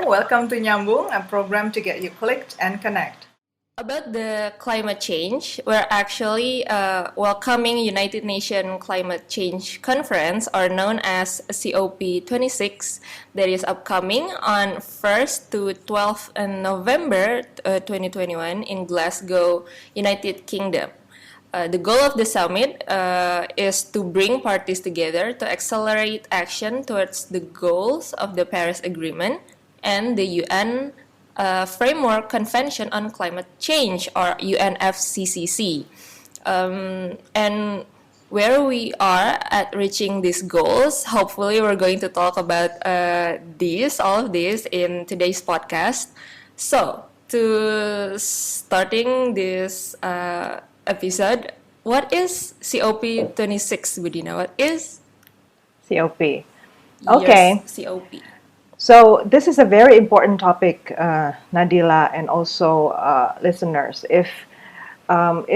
Welcome to Nyambung, a program to get you clicked and connect. About the climate change, we're actually welcoming United Nations Climate Change Conference, or known as COP26, that is upcoming on 1st to 12th November 2021 in Glasgow, United Kingdom. The goal of the summit is to bring parties together to accelerate action towards the goals of the Paris Agreement and the UN Framework Convention on Climate Change, or UNFCCC. And where we are at reaching these goals, hopefully we're going to talk about all of this in today's podcast. So, to starting this episode, what is COP26, Budina? What is COP? Okay. Yes, COP. So this is a very important topic, Nadila, and also listeners. If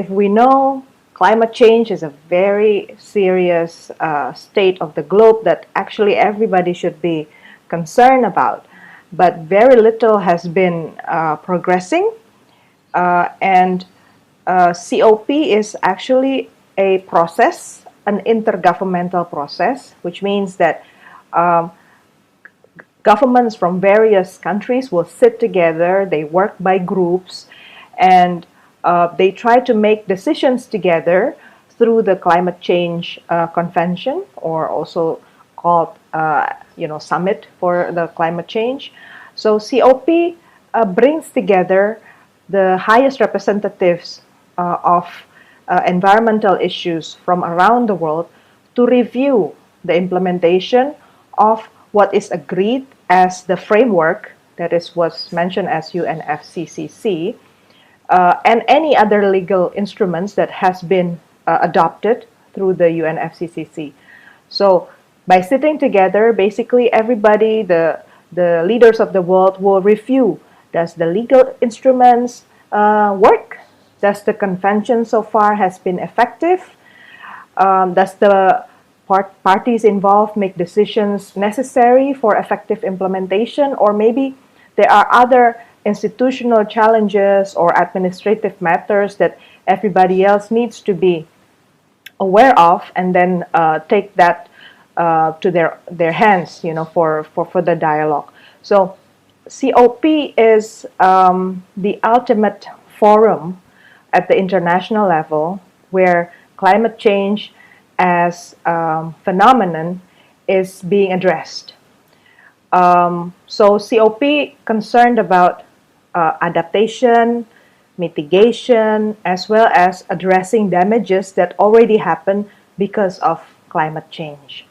we know climate change is a very serious state of the globe that actually everybody should be concerned about, but very little has been progressing, and COP is actually a process, an intergovernmental process, which means that governments from various countries will sit together, they work by groups, and they try to make decisions together through the climate change convention, or also called summit for the climate change. So COP brings together the highest representatives of environmental issues from around the world to review the implementation of what is agreed as the framework that was mentioned as UNFCCC, and any other legal instruments that has been adopted through the UNFCCC. So by sitting together, basically everybody, the leaders of the world will review, does the legal instruments work? Does the convention so far has been effective? Does the parties involved make decisions necessary for effective implementation? Or maybe there are other institutional challenges or administrative matters that everybody else needs to be aware of, and then take that to their hands, for the dialogue. So COP is the ultimate forum at the international level where climate change as phenomenon is being addressed. So COP concerned about adaptation, mitigation, as well as addressing damages that already happen because of climate change.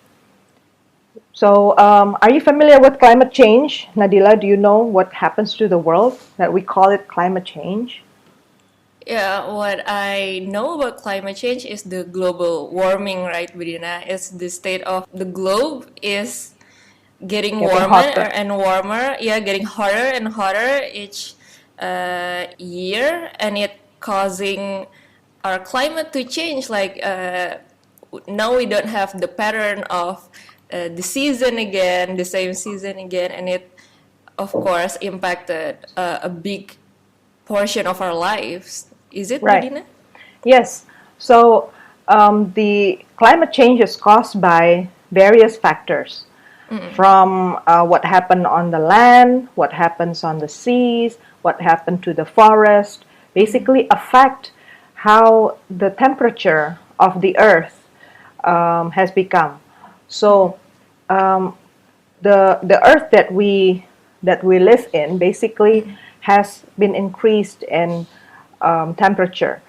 So are you familiar with climate change? Nadila, do you know what happens to the world that we call it climate change? Yeah, what I know about climate change is the global warming, right, Budina? It's the state of the globe is getting warmer hotter. and warmer. Yeah, getting hotter and hotter each year, and it causing our climate to change. Like now we don't have the pattern of the season again, the same season again, and it, of course, impacted a big portion of our lives. Is it, Right. Budina? Yes. So the climate change is caused by various factors, from what happened on the land, what happens on the seas, what happened to the forest, basically affect how the temperature of the earth has become. So the earth that we live in basically has been increased in temperature.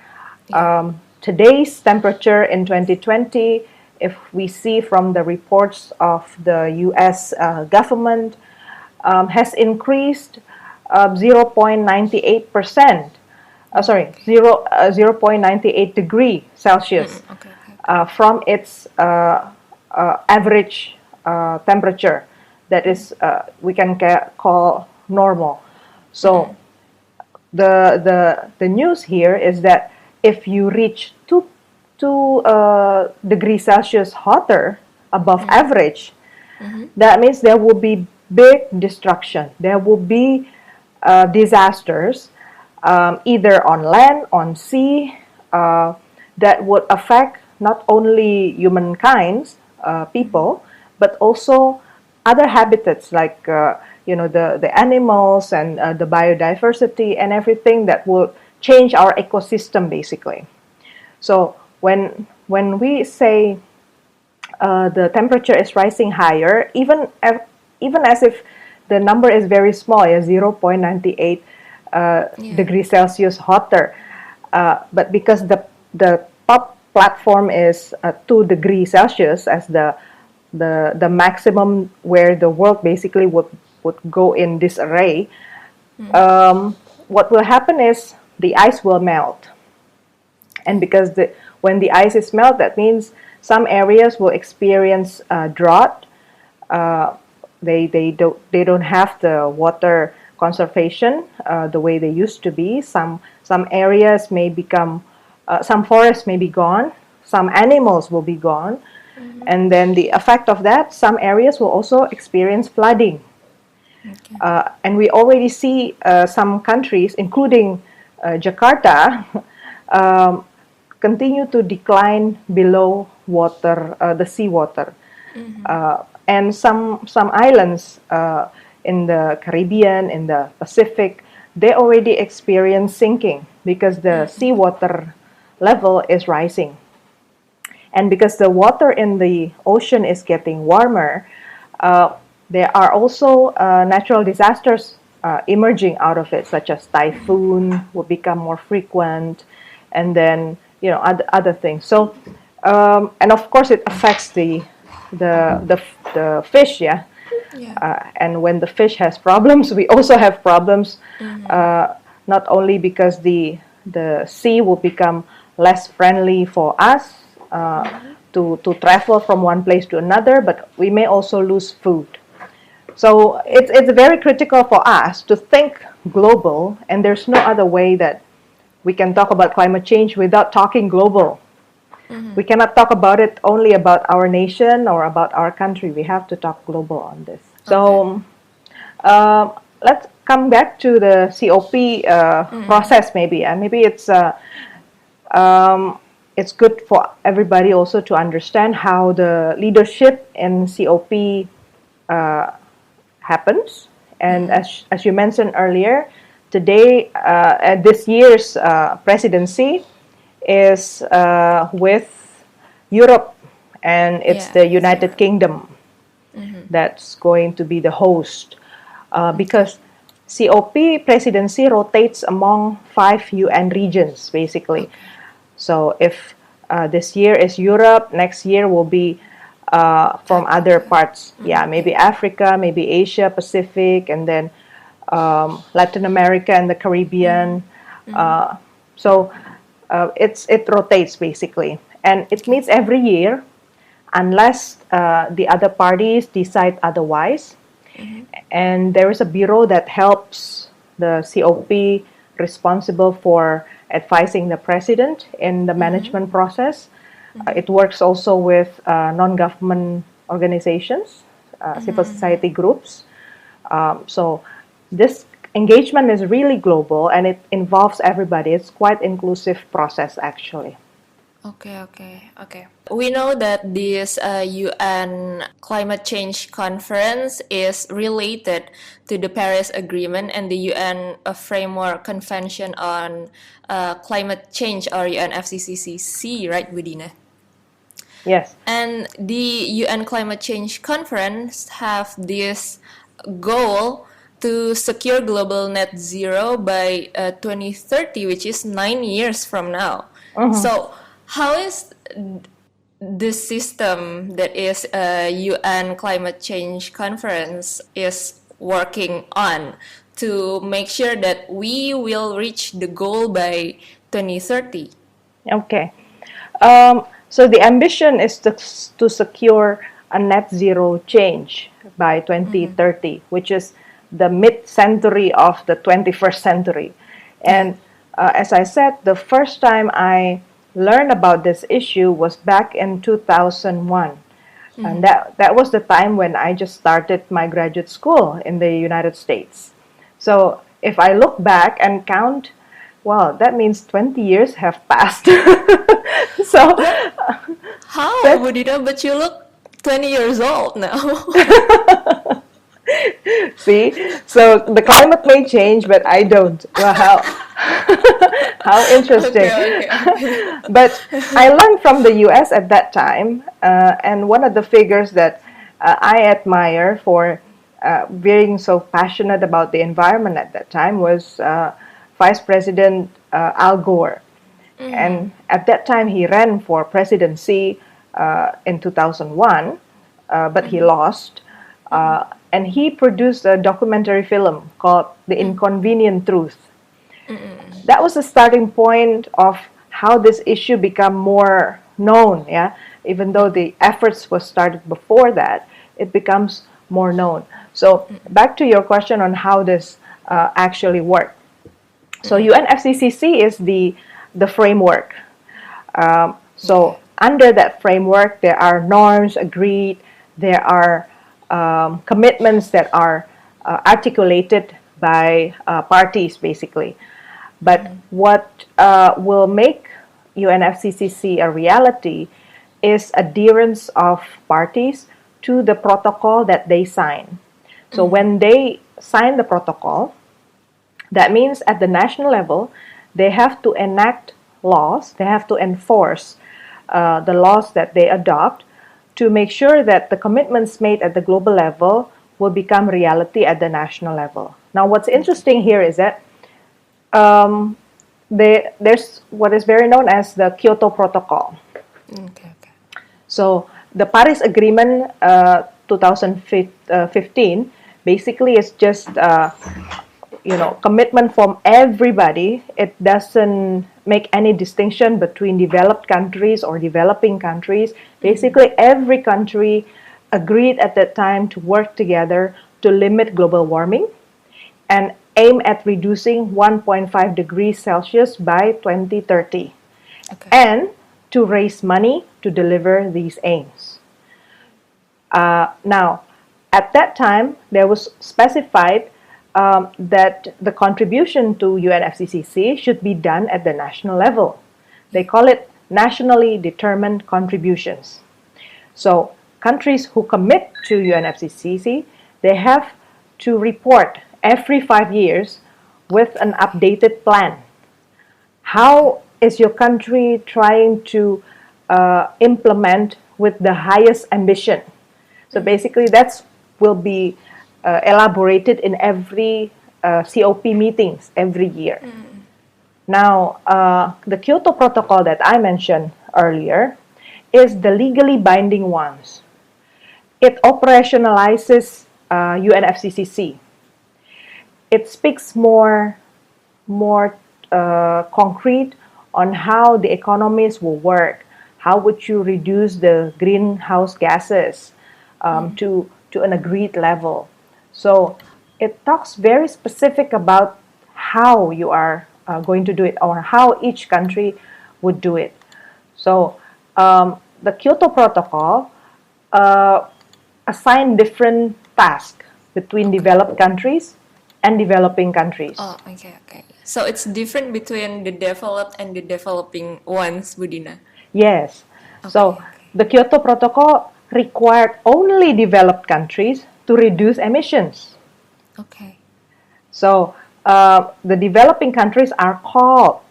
Today's temperature in 2020, if we see from the reports of the US government, has increased 0.98%. 0.98 degree Celsius from its average temperature that is we can call normal. So the news here is that if you reach 2 degrees Celsius hotter above average, that means there will be big destruction. There will be disasters, either on land, on sea, that would affect not only humankind, people, but also other habitats like the animals and the biodiversity and everything that will change our ecosystem basically. So when we say the temperature is rising higher, even as if the number is very small, 0.98 degrees Celsius hotter, but because the top platform is 2 degrees Celsius as the maximum where the world basically would go in this array, what will happen is the ice will melt. And because when the ice is melt, that means some areas will experience drought. They don't have the water conservation the way they used to be. Some areas may become, some forests may be gone. Some animals will be gone. And then the effect of that, some areas will also experience flooding. And we already see some countries, including Jakarta, continue to decline below water, the seawater. And some islands in the Caribbean, in the Pacific, they already experience sinking because the seawater level is rising. And because the water in the ocean is getting warmer, there are also natural disasters emerging out of it, such as typhoon will become more frequent, and then other things. So, and of course, it affects the fish, yeah. And when the fish has problems, we also have problems. Not only because the sea will become less friendly for us to travel from one place to another, but we may also lose food. So it's very critical for us to think global, and there's no other way that we can talk about climate change without talking global. We cannot talk about it only about our nation or about our country. We have to talk global on this. So let's come back to the COP process maybe. And maybe it's good for everybody also to understand how the leadership in COP happens. And as you mentioned earlier, today, this year's presidency is with Europe, and it's the United Kingdom that's going to be the host, because COP presidency rotates among 5 UN regions basically. So if this year is Europe, next year will be from other parts, maybe Africa, maybe Asia Pacific, and then Latin America and the Caribbean. So it rotates basically, and it meets every year unless the other parties decide otherwise. And there is a bureau that helps the COP responsible for advising the president in the management process. It works also with non-government organizations, civil society groups. So this engagement is really global, and it involves everybody. It's quite inclusive process actually. Okay. We know that this UN climate change conference is related to the Paris Agreement and the UN Framework Convention on Climate Change, or UNFCCC, right, Budina? Yes. And the UN Climate Change Conference have this goal to secure global net zero by 2030, which is 9 years from now. So how is the system that is a UN Climate Change Conference is working on to make sure that we will reach the goal by 2030? Okay. So the ambition is to secure a net zero change by 2030, which is the mid-century of the 21st century. And as I said, the first time I learned about this issue was back in 2001. And that was the time when I just started my graduate school in the United States. So if I look back and count, well, that means 20 years have passed. So How, that, Budina? But you look 20 years old now. see, so the climate may change, but I don't. Well, how interesting. Okay. But I learned from the US at that time, and one of the figures that I admire for being so passionate about the environment at that time was Vice President Al Gore. And at that time, he ran for presidency in 2001, but he lost. And he produced a documentary film called The Inconvenient Truth. That was the starting point of how this issue became more known. Yeah, even though the efforts were started before that, it becomes more known. So back to your question on how this actually works. So UNFCCC is the framework. So under that framework, there are norms agreed. There are commitments that are articulated by parties, basically. But what will make UNFCCC a reality is adherence of parties to the protocol that they sign. So when they sign the protocol, that means at the national level, they have to enact laws, they have to enforce the laws that they adopt to make sure that the commitments made at the global level will become reality at the national level. Now, what's interesting here is that there's what is very known as the Kyoto Protocol. Okay. So the Paris Agreement 2015 basically is just commitment from everybody. It doesn't make any distinction between developed countries or developing countries. Basically, every country agreed at that time to work together to limit global warming and aim at reducing 1.5 degrees Celsius by 2030, and to raise money to deliver these aims. Now, at that time, there was specified that the contribution to UNFCCC should be done at the national level. They call it nationally determined contributions. So countries who commit to UNFCCC, they have to report every 5 years with an updated plan. How is your country trying to implement with the highest ambition? So basically, that will be elaborated in every COP meetings every year. Now, the Kyoto Protocol that I mentioned earlier is the legally binding ones. It operationalizes UNFCCC. It speaks more concrete on how the economies will work. How would you reduce the greenhouse gases to an agreed level? So it talks very specific about how you are going to do it or how each country would do it. So the Kyoto Protocol assigned different tasks between developed countries and developing countries. Oh, okay. So it's different between the developed and the developing ones, Budina? Yes. So the Kyoto Protocol required only developed countries to reduce emissions. Okay. So the developing countries are called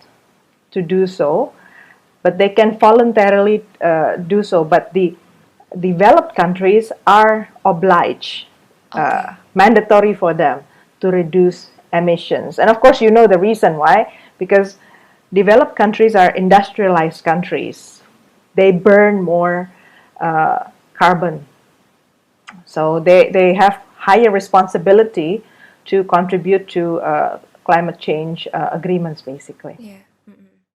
to do so, but they can voluntarily do so. But the developed countries are obliged, mandatory for them to reduce emissions. And of course, you know the reason why, because developed countries are industrialized countries. They burn more carbon. So they have higher responsibility to contribute to climate change agreements, basically. Yeah.